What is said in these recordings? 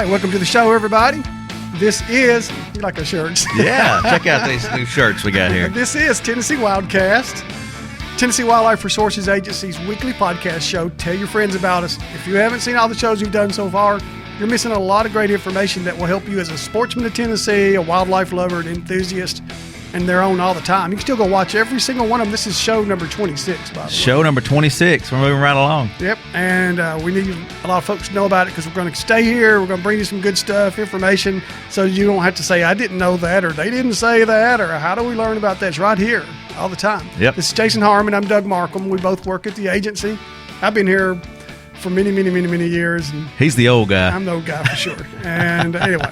right, welcome to the show, everybody. This is, you like our shirts? Yeah, check out these new shirts we got here. This is Tennessee Wildcast, Tennessee Wildlife Resources Agency's weekly podcast show. Tell your friends about us. If you haven't seen all the shows we've done so far, you're missing a lot of great information that will help you as a sportsman of Tennessee, a wildlife lover, an enthusiast, and they're on all the time. You can still go watch every single one of them. This is show number 26, by the way. Show number 26. We're moving right along. Yep, and we need a lot of folks to know about it because we're going to stay here. We're going to bring you some good stuff, information, so you don't have to say, I didn't know that, or they didn't say that, or how do we learn about that? It's right here all the time. Yep. This is Jason Harmon. I'm Doug Markham. We both work at the agency. I've been here for many years. And he's the old guy. I'm the old guy for sure. And anyway,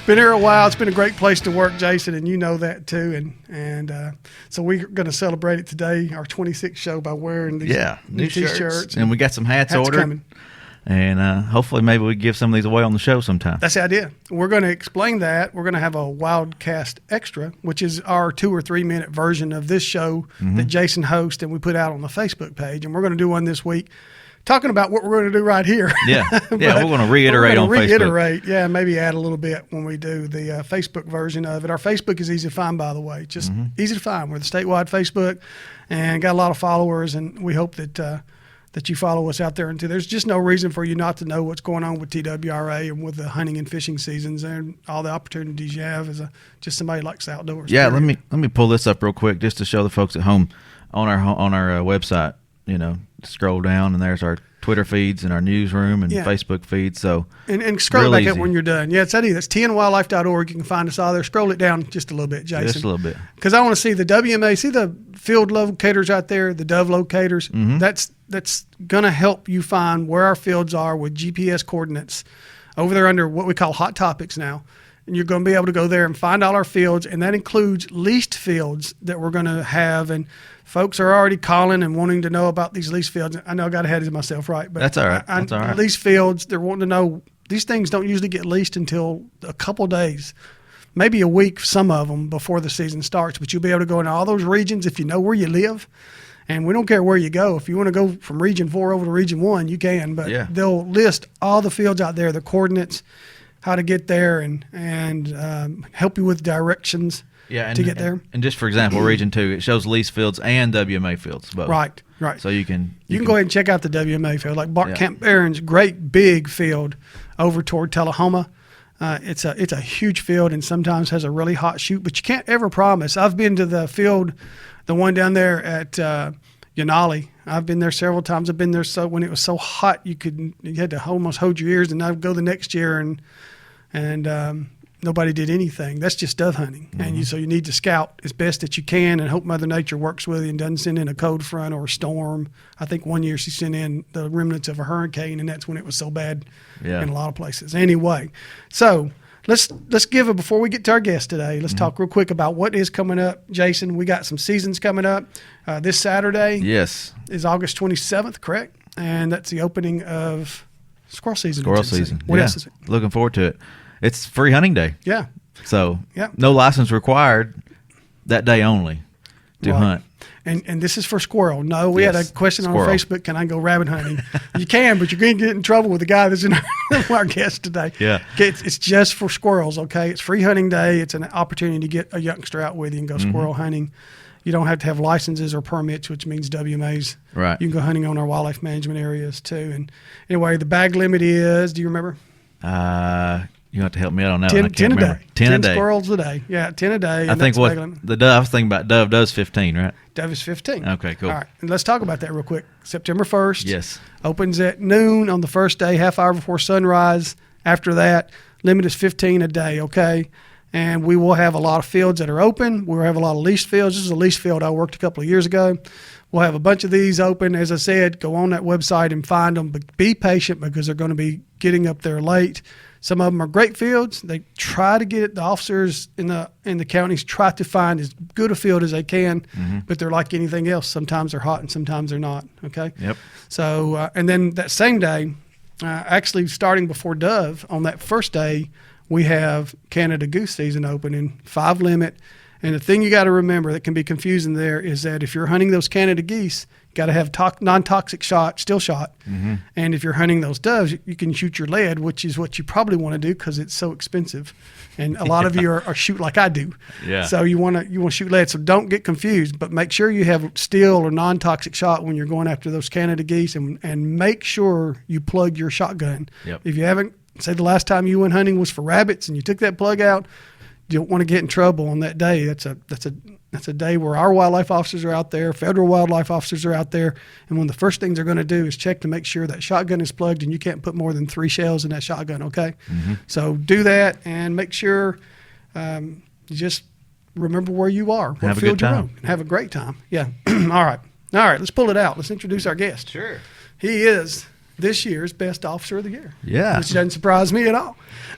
been here a while. It's been a great place to work, Jason, and you know that too. And so we're going to celebrate it today, our 26th show, by wearing these new T-shirts. And we got some hats ordered. Coming. And hopefully maybe we give some of these away on the show sometime. That's the idea. We're going to explain that. We're going to have a Wildcast Extra, which is our 2 or 3 minute version of this show that Jason hosts and we put out on the Facebook page. And we're going to do one this week talking about what we're going to do right here. Yeah, we're going to reiterate on Facebook. Yeah, maybe add a little bit when we do the Facebook version of it. Our Facebook is easy to find, by the way. Just easy to find. We're the statewide Facebook and got a lot of followers, and we hope that that you follow us out there. And there's just no reason for you not to know what's going on with TWRA and with the hunting and fishing seasons and all the opportunities you have as just somebody who likes the outdoors. Yeah, let me pull this up real quick just to show the folks at home on our website. You know, scroll down and there's our Twitter feeds and our newsroom and Facebook feeds. So and scroll back up when you're done. Yeah, it's that easy. That's tnwildlife.org. You can find us all there. Scroll it down just a little bit, Jason. Just a little bit. Because I want to see the WMA. See the field locators out there, the dove locators. That's going to help you find where our fields are with GPS coordinates over there under what we call hot topics now. And you're going to be able to go there and find all our fields, and that includes leased fields that we're going to have. And folks are already calling and wanting to know about these leased fields. I know I got ahead of myself, right? But that's all right. That's all right. Leased fields, they're wanting to know. These things don't usually get leased until a couple days, maybe a week, some of them, before the season starts. But you'll be able to go into all those regions if you know where you live. And we don't care where you go. If you want to go from Region 4 over to Region 1, you can. But they'll list all the fields out there, the coordinates, how to get there, and help you with directions to get there. And just for example, Region 2, it shows lease fields and WMA fields both. Right. So you can go ahead and check out the WMA field. Like Camp Barron's great big field over toward Tullahoma. It's a huge field and sometimes has a really hot shoot, but you can't ever promise. I've been to the field, the one down there at Yanali. I've been there several times. I've been there when it was so hot you had to almost hold your ears, and I'd go the next year and nobody did anything. That's just dove hunting. And so you need to scout as best that you can and hope Mother Nature works with you and doesn't send in a cold front or a storm. I think one year she sent in the remnants of a hurricane, and that's when it was so bad in a lot of places. Anyway, so let's give it before we get to our guest today. Let's talk real quick about what is coming up. Jason, we got some seasons coming up. This Saturday is August 27th, correct? And that's the opening of squirrel season. Squirrel season. What else is it? Looking forward to it. It's free hunting day. Yeah. So no license required that day only to hunt. And this is for squirrel. No, we had a question on Facebook, can I go rabbit hunting? You can, but you're going to get in trouble with the guy that's in our guest today. Yeah. It's just for squirrels, okay? It's free hunting day. It's an opportunity to get a youngster out with you and go squirrel hunting. You don't have to have licenses or permits, which means WMAs. Right. You can go hunting on our wildlife management areas too. And anyway, the bag limit is, do you remember? You have to help me out on that 10, one. I can't remember. 10 a day. Squirrels a day. Yeah, 10 a day. I think I was thinking about dove does 15, right? Dove is 15. Okay, cool. All right, and let's talk about that real quick. September 1st. Yes. Opens at noon on the first day, half hour before sunrise. After that, limit is 15 a day, okay? And we will have a lot of fields that are open. We'll have a lot of leased fields. This is a leased field I worked a couple of years ago. We'll have a bunch of these open. As I said, go on that website and find them, but be patient because they're going to be getting up there late. Some of them are great fields. They try to get it. The officers in the counties try to find as good a field as they can, but they're like anything else. Sometimes they're hot and sometimes they're not. Okay. Yep. So and then that same day, actually starting before dove on that first day, we have Canada goose season open in 5 limit, And the thing you got to remember that can be confusing there is that if you're hunting those Canada geese, you got to have non-toxic shot, still shot. Mm-hmm. And if you're hunting those doves, you can shoot your lead, which is what you probably want to do because it's so expensive. And a lot of you are shoot like I do. Yeah. So you want to shoot lead. So don't get confused, but make sure you have steel or non-toxic shot when you're going after those Canada geese, and make sure you plug your shotgun. Yep. If you haven't, say the last time you went hunting was for rabbits and you took that plug out, you don't want to get in trouble on that day. That's a day where our wildlife officers are out there, federal wildlife officers are out there, and one of the first things they're going to do is check to make sure that shotgun is plugged, and you can't put more than 3 shells in that shotgun, okay? Mm-hmm. So do that and make sure you just remember where you are, what field you're on, and have a great time. Yeah. All right, let's pull it out. Let's introduce our guest. Sure. He is this year's best officer of the year. Yeah. Which doesn't surprise me at all.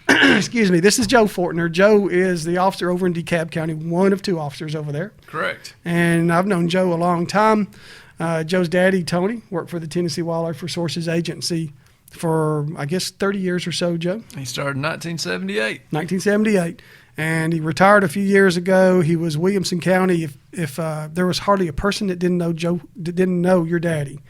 Excuse me. This is Joe Fortner. Joe is the officer over in Dekalb County, one of 2 officers over there. Correct. And I've known Joe a long time. Joe's daddy, Tony, worked for the Tennessee Wildlife Resources Agency for, I guess, 30 years or so, Joe. He started in 1978. 1978. And he retired a few years ago. He was Williamson County. If there was hardly a person that didn't know Joe, that didn't know your daddy.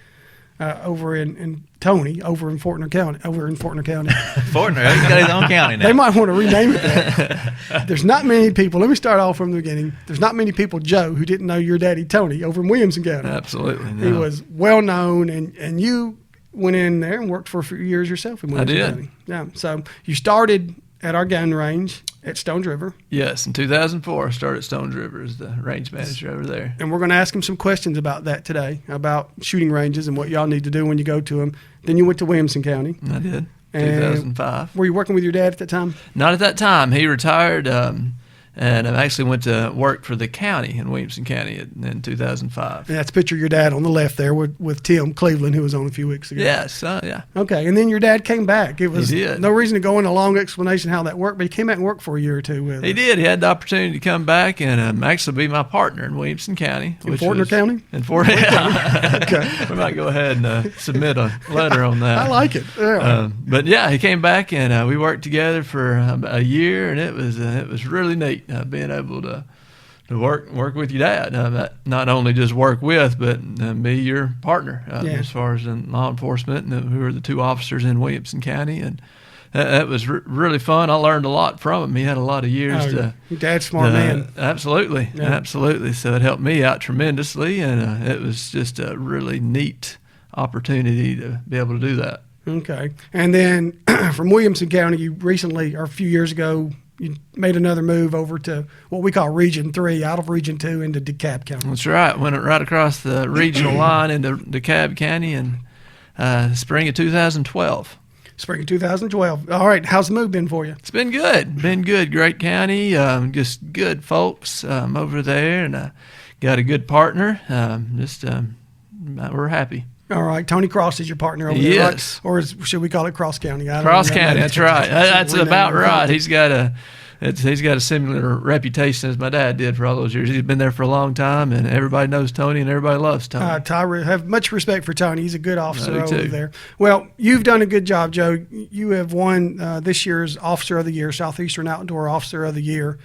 Over in Tony, over in Fortner County. Fortner, he's got his own county now. They might want to rename it that. There's not many people. Let me start off from the beginning. There's not many people, Joe, who didn't know your daddy, Tony, over in Williamson County. Absolutely. No. He was well known, and you went in there and worked for a few years yourself in Williamson County. Yeah. So you started at our gun range at Stones River. Yes, in 2004, I started at Stones River as the range manager over there. And we're going to ask him some questions about that today, about shooting ranges and what y'all need to do when you go to them. Then you went to Williamson County. I did, and 2005. Were you working with your dad at that time? Not at that time. He retired, and I actually went to work for the county in Williamson County in 2005. And that's a picture of your dad on the left there with Tim Cleveland, who was on a few weeks ago. Yes, yeah. Okay, and then your dad came back. It was He did. No reason to go into a long explanation how that worked, but he came back and worked for a year or two with He us. did. He had the opportunity to come back and actually be my partner in Williamson County. In Fortner County? In Fortner County. Okay. We might go ahead and submit a letter on that. I like it. Yeah. But yeah, he came back and we worked together for a year, and it was really neat being able to work with your dad. Not only just work with, but be your partner as far as in law enforcement, and who were the 2 officers in Williamson County, and that was really fun. I learned a lot from him. He had a lot of years. Your dad's a smart man. Absolutely, absolutely. So it helped me out tremendously, and it was just a really neat opportunity to be able to do that. Okay. And then from Williamson County, you recently, or a few years ago, you made another move over to what we call Region 3, out of Region 2 into Dekalb County. That's right. Went right across the regional line into DeKalb County in spring of 2012. Spring of 2012. All right. How's the move been for you? It's been good. Been good. Great county. Just good folks over there, and got a good partner. We're happy. All right. Tony Cross is your partner over there, right? Or should we call it Cross County? Cross County. That's right. That's about right. He's got a similar reputation as my dad did for all those years. He's been there for a long time, and everybody knows Tony, and everybody loves Tony. I have much respect for Tony. He's a good officer over there. Well, you've done a good job, Joe. You have won this year's Officer of the Year, Southeastern Outdoor Officer of the Year,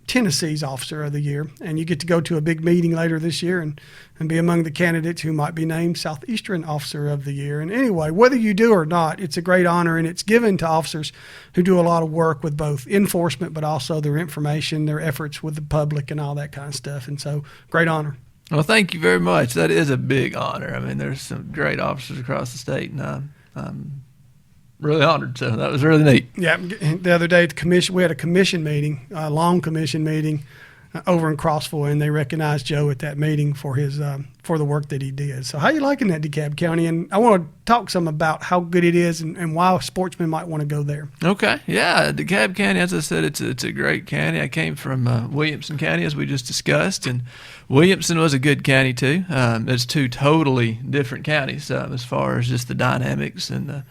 Tennessee's Officer of the Year, and you get to go to a big meeting later this year and be among the candidates who might be named Southeastern Officer of the Year. And anyway, whether you do or not, it's a great honor, and it's given to officers who do a lot of work with both enforcement but also their information, their efforts with the public and all that kind of stuff. And so, great honor. Well, thank you very much. That is a big honor. I mean, there's some great officers across the state, and I'm really honored. So that was really neat. Yeah, the other day at the commission, we had a commission meeting, a long commission meeting over in Crossville, and they recognized Joe at that meeting for his for the work that he did. So how you liking that Dekalb County? And I want to talk some about how good it is and why sportsmen might want to go there. Okay, yeah, Dekalb County, as I said, it's a great county. I came from Williamson County, as we just discussed, and Williamson was a good county too. It's 2 totally different counties as far as just the dynamics and the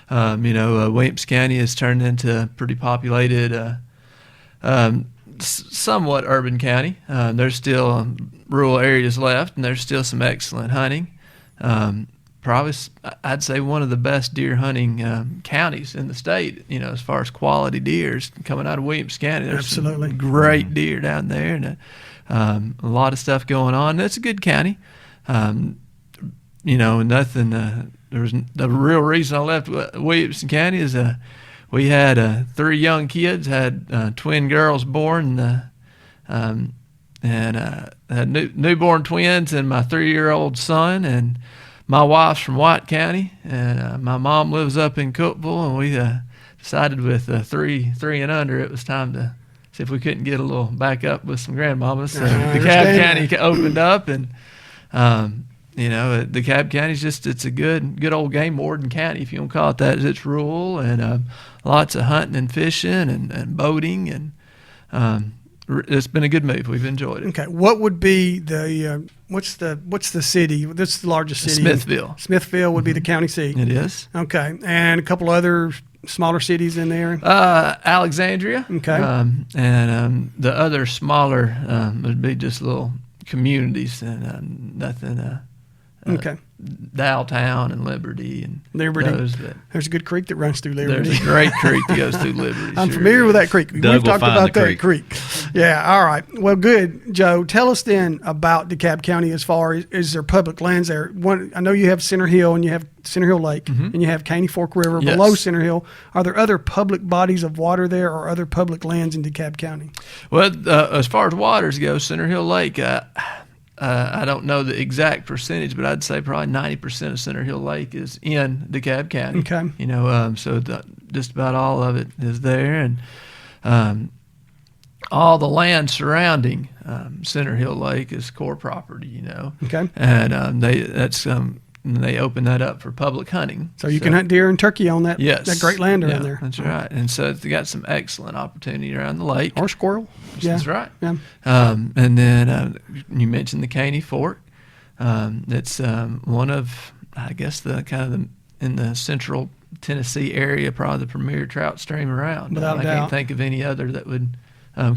Williamson County has turned into a pretty populated, somewhat urban county. There's still rural areas left, and there's still some excellent hunting. Probably, I'd say, one of the best deer hunting counties in the state, as far as quality deers coming out of Williamson County. There's Absolutely some great deer down there, and A lot of stuff going on. It's a good county. Nothing. The real reason I left Williamson County is we had 3 young kids, had twin girls born, and had newborn twins, and my 3-year-old son, and my wife's from White County, and my mom lives up in Cookeville, and we decided with 3 and under, it was time to see if we couldn't get a little back up with some grandmamas. So DeKalb County opened up, and DeKalb County it's a good old game warden county, if you want to call it that. It's rural, and lots of hunting and fishing and boating, and it's been a good move. We've enjoyed it. Okay, what would be the what's the city? This is the largest city. Smithville. Smithville would be the county seat. It is. Okay, and a couple other smaller cities in there. Alexandria. Okay, and the other smaller would be just little communities, and nothing. Okay. Dowtown and Liberty and Liberty. There's a good creek that runs through Liberty. There's a great creek that goes through Liberty. I'm familiar with that creek. We've talked about that creek. Yeah. All right. Well, good, Joe. Tell us then about DeKalb County. As far as is there public lands there? I know you have Center Hill and you have Center Hill Lake, and you have Caney Fork River below Center Hill. Are there other public bodies of water there, or other public lands in DeKalb County? Well, as far as waters go, Center Hill Lake. I don't know the exact percentage, but I'd say probably 90% of Center Hill Lake is in DeKalb County. Okay. So just about all of it is there, and all the land surrounding Center Hill Lake is core property. Okay. And they open that up for public hunting. So you can hunt deer and turkey on that. Yes. That great land around there. That's right. And so they got some excellent opportunity around the lake. Or squirrel. That's right. Yeah. And then you mentioned the Caney Fork. It's one of, I guess, in the central Tennessee area, probably the premier trout stream around. Without I doubt. can't think of any other that would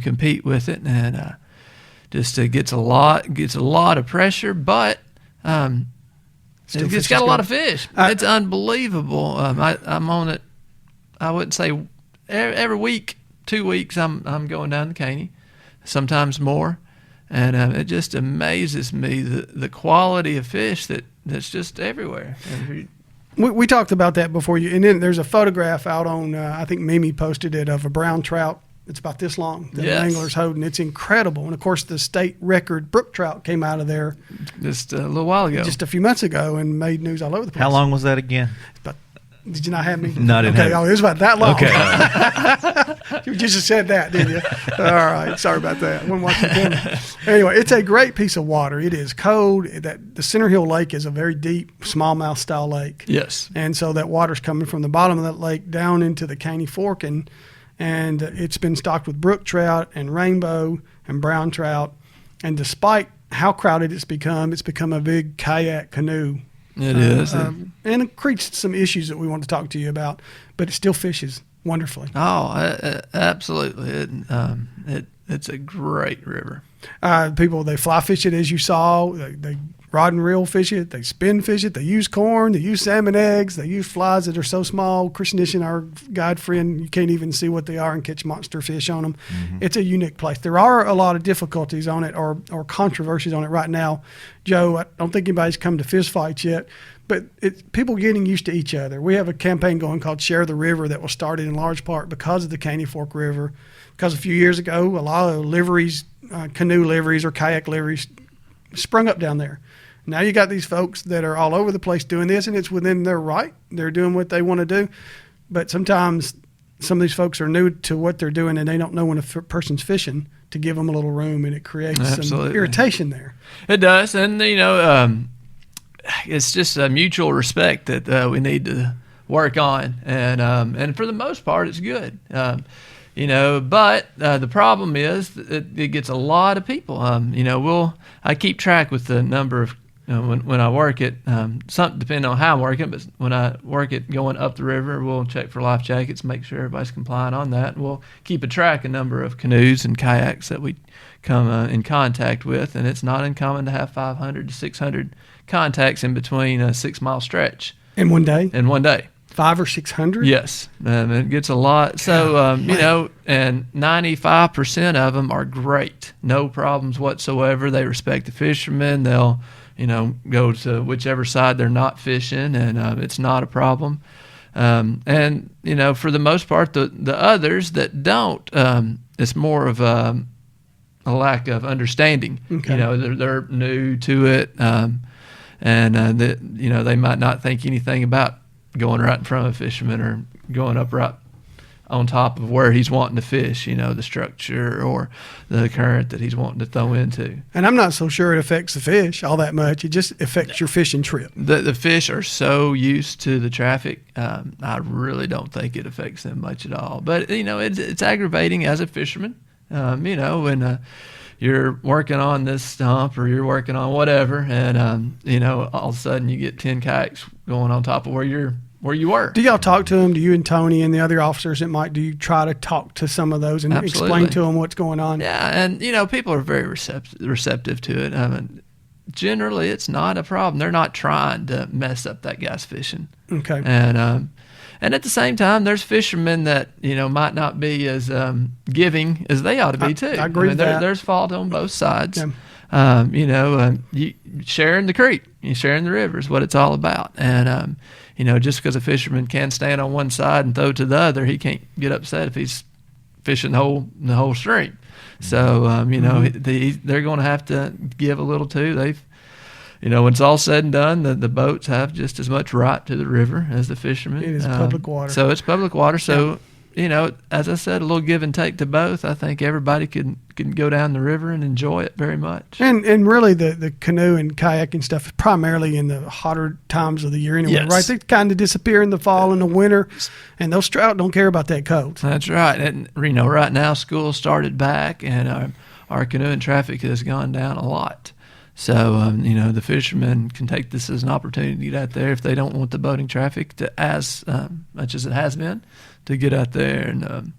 compete with it, and just gets a lot of pressure, but it's got a lot of fish. It's unbelievable. I'm on it. I wouldn't say every week, 2 weeks. I'm going down to Caney, sometimes more, and it just amazes me the quality of fish that's just everywhere. We talked about that before and then there's a photograph out on I think Mimi posted it of a brown trout. It's about this long that the angler's holding. It's incredible. And, of course, the state record brook trout came out of there just a little while ago. Just a few months ago, and made news all over the place. How long was that again? Did you not have me? No, I didn't have it was about that long. Okay. You just said that, didn't you? All right. Sorry about that. I wasn't watching camera. Anyway, it's a great piece of water. It is cold. The Center Hill Lake is a very deep, smallmouth style lake. Yes. And so that water's coming from the bottom of that lake down into the Caney Fork, and it's been stocked with brook trout and rainbow and brown trout. And despite how crowded it's become a big kayak canoe. It is. And it creates some issues that we want to talk to you about, but it still fishes wonderfully. Oh, absolutely. It's a great river. People, they fly fish it, as you saw. They rod and reel fish it. They spin fish it. They use corn. They use salmon eggs. They use flies that are so small. Chris Nishin, our guide friend, you can't even see what they are and catch monster fish on them. Mm-hmm. It's a unique place. There are a lot of difficulties on it or controversies on it right now. Joe, I don't think anybody's come to fist fights yet, but people getting used to each other. We have a campaign going called Share the River that was started in large part because of the Caney Fork River, because a few years ago, a lot of liveries, canoe liveries or kayak liveries sprung up down there. Now you got these folks that are all over the place doing this, and it's within their right. They're doing what they want to do. But sometimes some of these folks are new to what they're doing, and they don't know when a person's fishing to give them a little room, and it creates some irritation there. It does. And, it's just a mutual respect that we need to work on. And for the most part, it's good. But the problem is that it gets a lot of people. I keep track with the number of when I work it, depending on how I'm working, but when I work it going up the river, we'll check for life jackets, make sure everybody's compliant on that. We'll keep a track of number of canoes and kayaks that we come in contact with, and it's not uncommon to have 500 to 600 contacts in between a 6 mile stretch. In one day? In one day. 500 or 600? Yes, it gets a lot. So, you know, and 95% of them are great. No problems whatsoever. They respect the fishermen. They'll, you know, go to whichever side they're not fishing, and it's not a problem. And, you know, for the most part, the others that don't, it's more of a lack of understanding. Okay. You know, they're new to it, and, you know, they might not think anything about going right in front of a fisherman or going up right on top of where he's wanting to fish, you know, the structure or the current that he's wanting to throw into. And I'm not so sure it affects the fish all that much. It just affects your fishing trip. The fish are so used to the traffic, I really don't think it affects them much at all. But, you know, it's aggravating as a fisherman, you know, when you're working on this stump or you're working on whatever, and, you know, all of a sudden you get 10 kayaks going on top of where you were. Do y'all talk to them? Do you and Tony and the other officers do you try to talk to some of those and explain to them what's going on? Yeah, and, you know, people are very receptive to it. I mean, generally, it's not a problem. They're not trying to mess up that guy's fishing. Okay. And at the same time, there's fishermen that, you know, might not be as giving as they ought to be, too. I agree with that. There's fault on both sides. Yeah. You know, you sharing the creek, you sharing the river is what it's all about. And, you know, just because a fisherman can stand on one side and throw to the other, he can't get upset if he's fishing the whole stream. So, you know, they're going to have to give a little too. You know, when it's all said and done, the boats have just as much right to the river as the fishermen. It is public water. So it's public water. So, you know, as I said, a little give and take to both. I think everybody can go down the river and enjoy it very much. And really the canoe and kayaking stuff is primarily in the hotter times of the year anyway, Yes. right? They kind of disappear in the fall and the winter, and those trout don't care about that cold. That's right. And, you know, right now school started back, and our canoeing traffic has gone down a lot. So, you know, the fishermen can take this as an opportunity to get out there if they don't want the boating traffic to as much as it has been, to get out there and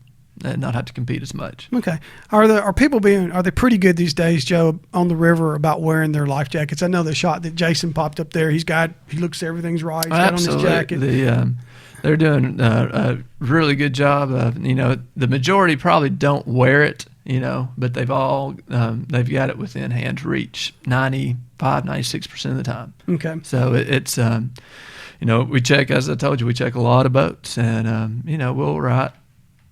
not have to compete as much. Okay. Are they pretty good these days, Joe, on the river about wearing their life jackets? I know the shot that Jason popped up there, he looks everything's right. He's got on his jacket. They're doing a really good job. You know, the majority probably don't wear it, you know, but they've got it within hand's reach 96% of the time. Okay. So it's, you know, we check, as I told you, we check a lot of boats, and, you know, we'll write,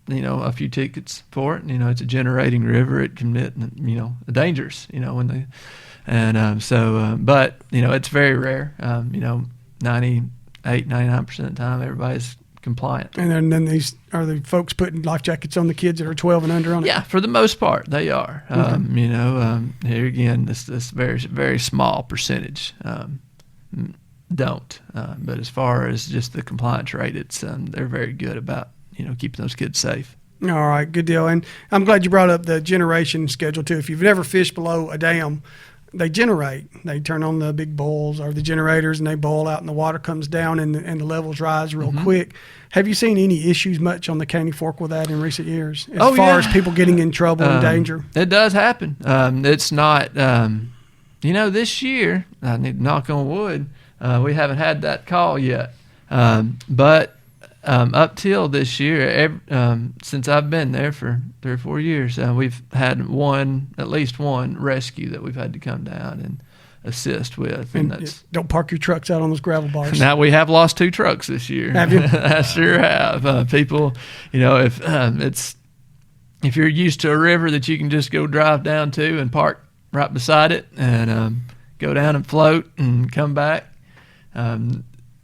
you know, a few tickets for it. You know, it's a generating river. It can commit, you know, dangers, you know, but, you know, it's very rare. You know, 99% of the time, everybody's compliant. And then are the folks putting life jackets on the kids that are 12 and under on it? Yeah, for the most part, they are. Okay. You know, here again, this very, very small percentage don't. But as far as just the compliance rate, it's they're very good about, you know, keeping those kids safe. All right, good deal. And I'm glad you brought up the generation schedule too. If you've never fished below a dam, they generate. They turn on the big boils or the generators, and they boil out, and the water comes down, and the levels rise real quick. Have you seen any issues much on the Caney Fork with that in recent years, as far as people getting in trouble and danger? It does happen. It's not, you know, this year, I need to knock on wood, we haven't had that call yet. But up till this year, since I've been there for 3 or 4 years, we've had at least one rescue that we've had to come down and assist with. And that's, don't park your trucks out on those gravel bars. now we have lost 2 trucks this year. Have you? I sure have. People, you know, if you're used to a river that you can just go drive down to and park right beside it and go down and float and come back,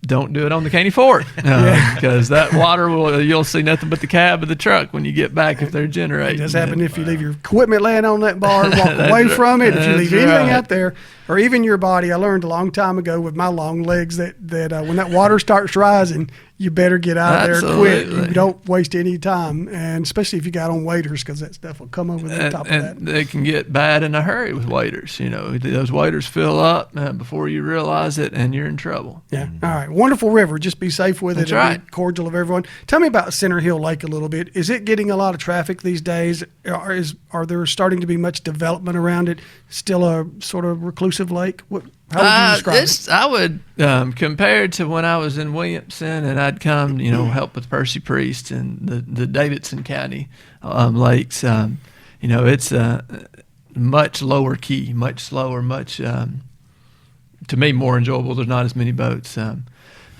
don't do it on the Caney Fork, because that water you'll see nothing but the cab of the truck when you get back if they're generating. It does happen if you leave your equipment laying on that bar, walk away from it. If you leave anything out there, or even your body. I learned a long time ago with my long legs that when that water starts rising, you better get out of there quick. You don't waste any time, and especially if you got on waders, because that stuff will come over the top of that. And they can get bad in a hurry with waders. You know, those waders fill up before you realize it, and you're in trouble. Yeah. All right. Wonderful river. Just be safe with it. That's right. Be cordial of everyone. Tell me about Center Hill Lake a little bit. Is it getting a lot of traffic these days? Are there starting to be much development around it? Still a sort of reclusive lake? How would you describe it? I would compare it to when I was in Williamson and I'd come, help with Percy Priest and the Davidson County lakes. It's much lower key, much slower, much to me more enjoyable. There's not as many boats, and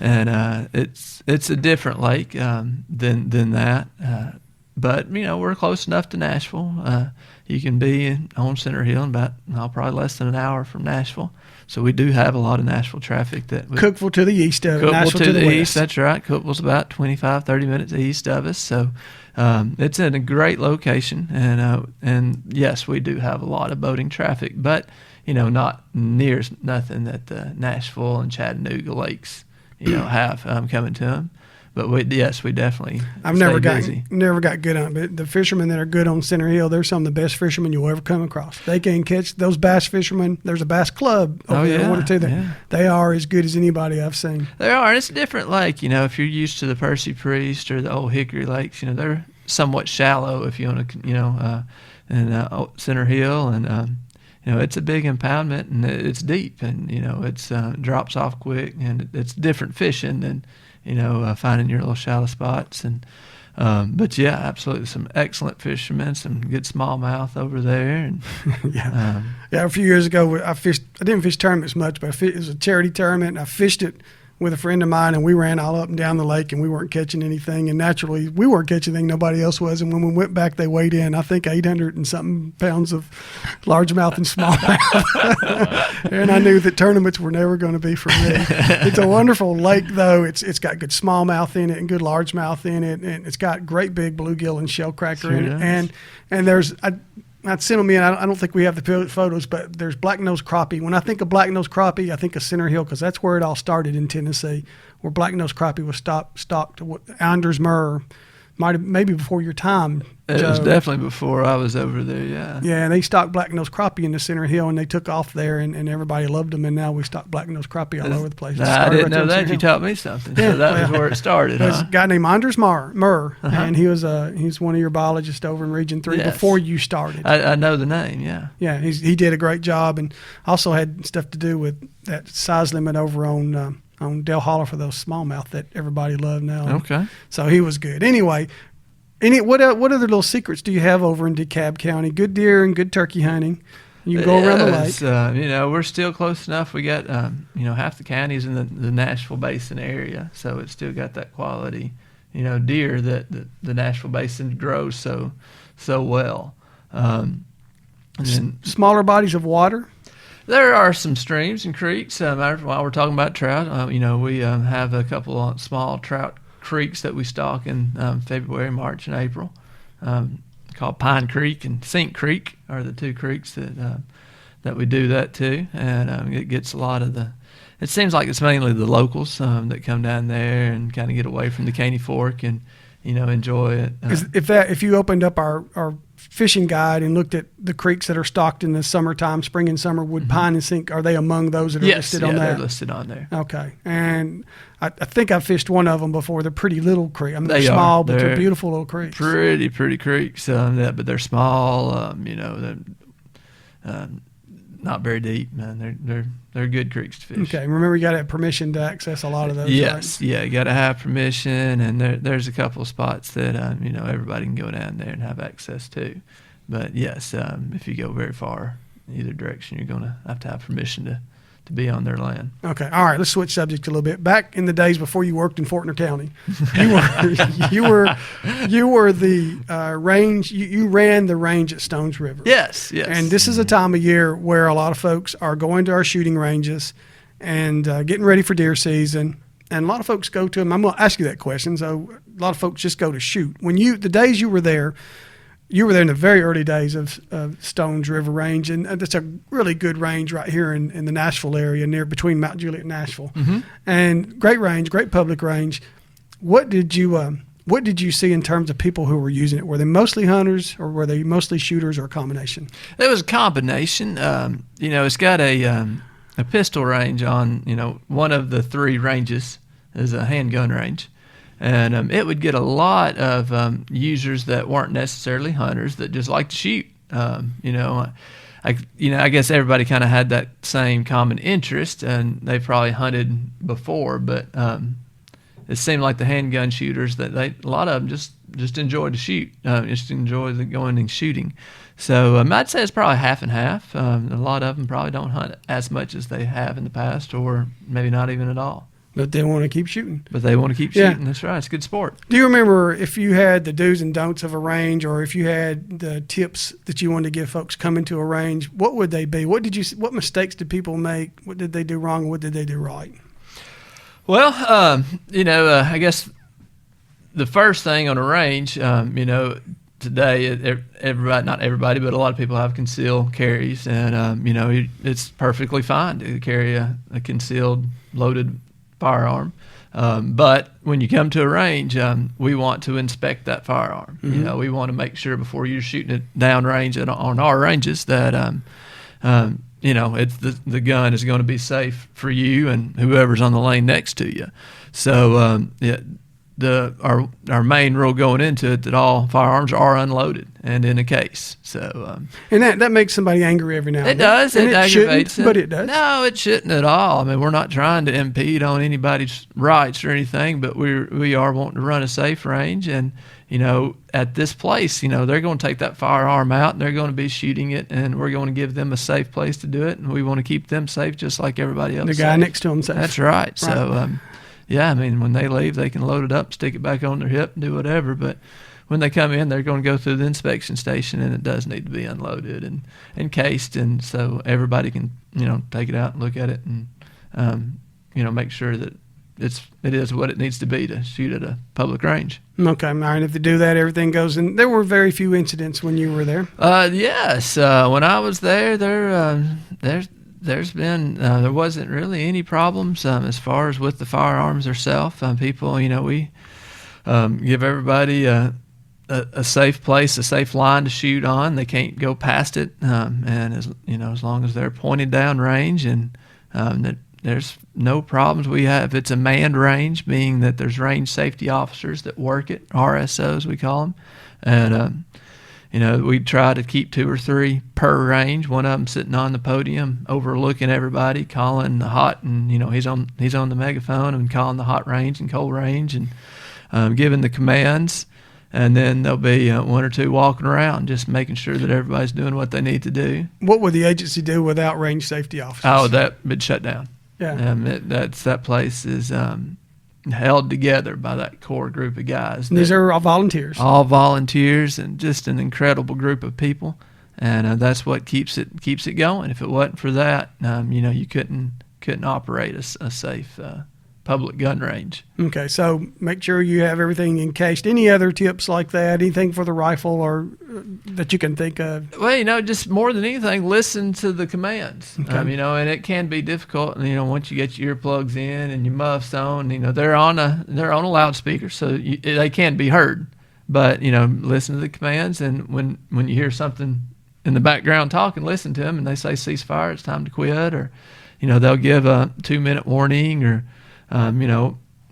it's a different lake than that. But we're close enough to Nashville. You can be on Center Hill in about probably less than an hour from Nashville. So we do have a lot of Nashville traffic. Cookeville to the east of it. Cookeville Nashville to the west. east, that's right. Cookeville's about 25, 30 minutes east of us. So it's in a great location. And yes, we do have a lot of boating traffic, but, not near nothing that the Nashville and Chattanooga lakes, have coming to them. But we definitely. I've never got good on it. But the fishermen that are good on Center Hill, they're some of the best fishermen you'll ever come across. They can catch those bass fishermen. There's a bass club over there, one or two there. Yeah. They are as good as anybody I've seen. They are, and it's a different lake. If you're used to the Percy Priest or the Old Hickory Lakes, they're somewhat shallow. If you want to, and Center Hill, and it's a big impoundment and it's deep, and it's drops off quick, and it's different fishing than. Finding your little shallow spots. But yeah, absolutely some excellent fishermen, some good smallmouth over there. And a few years ago, I didn't fish tournaments much, but it was a charity tournament, and I fished it with a friend of mine, and we ran all up and down the lake, and we weren't catching anything. And naturally, we weren't catching anything nobody else was. And when we went back, they weighed in, I think, 800 and something pounds of largemouth and smallmouth. And I knew that tournaments were never going to be for me. It's a wonderful lake, though. It's got good smallmouth in it and good largemouth in it, and it's got great big bluegill and shellcracker in it. And there's I'd sent them in. I don't think we have the photos, but there's black-nosed crappie. When I think of black-nosed crappie, I think of Center Hill because that's where it all started in Tennessee, where black-nosed crappie was stocked. Anders Murr, maybe before your time. It was definitely before I was over there, yeah. Yeah, and they stocked black-nosed crappie in the Center Hill, and they took off there, and everybody loved them, and now we stock black-nosed crappie all over the place. I didn't know that. You taught me something. Yeah, so that was where it started, There's a guy named Anders Murr, and he's one of your biologists over in Region 3 before you started. I know the name, yeah. Yeah, he did a great job, and also had stuff to do with that size limit over on Del Holler for those smallmouth that everybody loved now. Okay. So he was good. Anyway, what other little secrets do you have over in Dekalb County? Good deer and good turkey hunting. You can go around the lake. We're still close enough. We got, half the counties in the Nashville Basin area, so it's still got that quality, deer that the Nashville Basin grows so well. Smaller bodies of water? There are some streams and creeks. While we're talking about trout, we have a couple of small trout creeks that we stock in February, March, and April, called Pine Creek and Sink Creek are the two creeks that we do that to, and it gets a lot of it seems like it's mainly the locals that come down there and kind of get away from the Caney Fork and enjoy it. If you opened up our fishing guide and looked at the creeks that are stocked in the summertime, spring and summer, would Pine and Sink, are they among those that are listed on there? Yes, they're listed on there. Okay. And I think I've fished one of them before. They're pretty little creeks. I mean, they're small, but they're beautiful little creeks. Pretty creeks, but they're small, they're not very deep, man. They're good creeks to fish. Okay. Remember, you got to have permission to access a lot of those. Yes. Right? Yeah. You got to have permission, and there's a couple of spots that everybody can go down there and have access to. But yes, if you go very far either direction, you're gonna have to have permission to be on their land. Okay. All right. Let's switch subject a little bit. Back in the days before you worked in Fortner County, you were the range. You ran the range at Stones River. Yes. And this is a time of year where a lot of folks are going to our shooting ranges and getting ready for deer season. And a lot of folks go to them. I'm going to ask you that question. So a lot of folks just go to shoot. The days you were there in the very early days of Stones River Range, and it's a really good range right here in the Nashville area, near between Mount Juliet and Nashville. Mm-hmm. And great range, great public range. What did you see in terms of people who were using it? Were they mostly hunters, or were they mostly shooters, or a combination? It was a combination. It's got a pistol range on, one of the three ranges is a handgun range. And it would get a lot of users that weren't necessarily hunters that just like to shoot. I guess everybody kind of had that same common interest, and they probably hunted before, but it seemed like the handgun shooters that a lot of them just enjoy to shoot, just enjoy going and shooting. So I'd say it's probably half and half. A lot of them probably don't hunt as much as they have in the past, or maybe not even at all. But they want to keep shooting. But they want to keep shooting. That's right. It's a good sport. Do you remember if you had the do's and don'ts of a range, or if you had the tips that you wanted to give folks coming to a range? What would they be? What mistakes did people make? What did they do wrong? What did they do right? Well, I guess the first thing on a range, today, not everybody, but a lot of people have concealed carries, and it's perfectly fine to carry a concealed loaded firearm. But when you come to a range, we want to inspect that firearm. Mm-hmm. We want to make sure before you're shooting it down range on our ranges that it's the gun is going to be safe for you and whoever's on the lane next to you. So our main rule going into it that all firearms are unloaded and in a case. So and that makes somebody angry every now and then. It does. It aggravates but it does. No, it shouldn't at all. I mean, we're not trying to impede on anybody's rights or anything, but we are wanting to run a safe range. And at this place, they're going to take that firearm out and they're going to be shooting it, and we're going to give them a safe place to do it, and we want to keep them safe just like everybody else. The guy next to them safe. That's right. So. When they leave, they can load it up, stick it back on their hip, and do whatever. But when they come in, they're going to go through the inspection station, and it does need to be unloaded and encased, and so everybody can, take it out and look at it and, make sure that it is what it needs to be to shoot at a public range. Okay, all right. If they do that, everything goes in. There were very few incidents when you were there. Yes. When I was there, there wasn't really any problems as far as with the firearms themselves. People, we give everybody a safe place, a safe line to shoot on. They can't go past it, and as long as they're pointed down range, and that there's no problems. It's a manned range, meaning that there's range safety officers that work it, RSOs we call them, and we try to keep 2 or 3 per range. One of them sitting on the podium, overlooking everybody, calling the hot, and he's on the megaphone and calling the hot range and cold range, and giving the commands. And then there'll be 1 or 2 walking around, just making sure that everybody's doing what they need to do. What would the agency do without range safety officers? Oh, that would shut down. Yeah, that place is held together by that core group of guys. These are all volunteers. All volunteers, and just an incredible group of people, and that's what keeps it going. If it wasn't for that, you couldn't operate a safe public gun range. Okay, so make sure you have everything encased. Any other tips like that? Anything for the rifle or that you can think of? Well, just more than anything, listen to the commands. Okay. And it can be difficult. Once you get your earplugs in and your muffs on, they're on a loudspeaker, so they can be heard. But listen to the commands, and when you hear something in the background talking, listen to them, and they say ceasefire, it's time to quit, or they'll give a 2-minute warning, or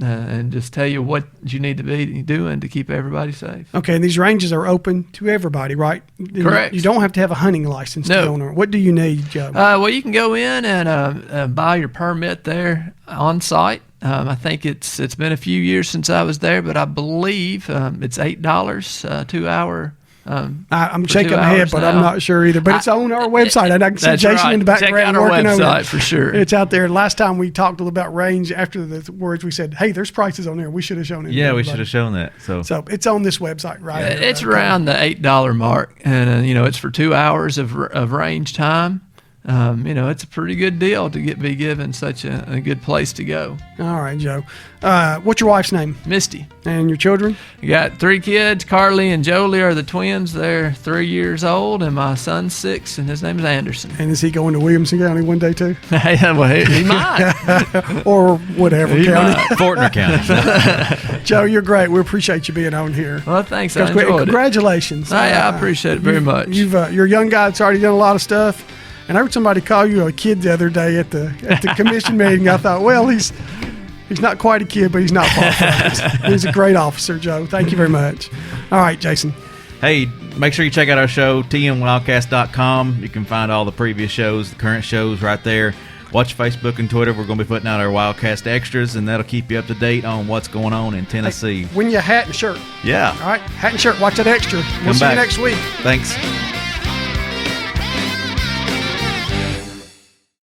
and just tell you what you need to be doing to keep everybody safe. Okay, and these ranges are open to everybody, right? Correct. You don't have to have a hunting license to go on there. What do you need, Joe? Well, you can go in and buy your permit there on site. I think it's been a few years since I was there, but I believe it's $8 2-hour. I'm shaking my head, but I'm not sure either. But it's on our website, and I can see That's Jason right. in the background Check out our working website over it. for sure. It's out there. Last time we talked a little about range, after the words, we said, "Hey, there's prices on there. We should have shown it." Yeah, we should have shown that. So it's on this website, right? It's around the $8 mark, and it's for 2 hours of range time. It's a pretty good deal to be given such a good place to go. All right, Joe. What's your wife's name? Misty. And your children? You got 3 kids. Carly and Jolie are the twins. They're 3 years old, and my son's 6, and his name is Anderson. And is he going to Williamson County one day too? Well, he might. Or whatever He county. might. Fortner County. Joe, you're great. We appreciate you being on here. Well, thanks. I enjoyed it. Congratulations. I appreciate it very much. You're a young guy that's already done a lot of stuff. And I heard somebody call you a kid the other day at the commission meeting. I thought, well, he's not quite a kid, but he's not far from it. He's a great officer, Joe. Thank you very much. All right, Jason. Hey, Make sure you check out our show, tnwildcast.com. You can find all the previous shows, the current shows right there. Watch Facebook and Twitter. We're going to be putting out our Wildcast Extras, and that'll keep you up to date on what's going on in Tennessee. Hey, win your hat and shirt. Yeah. All right, hat and shirt. Watch that extra. We'll see you next week. Thanks.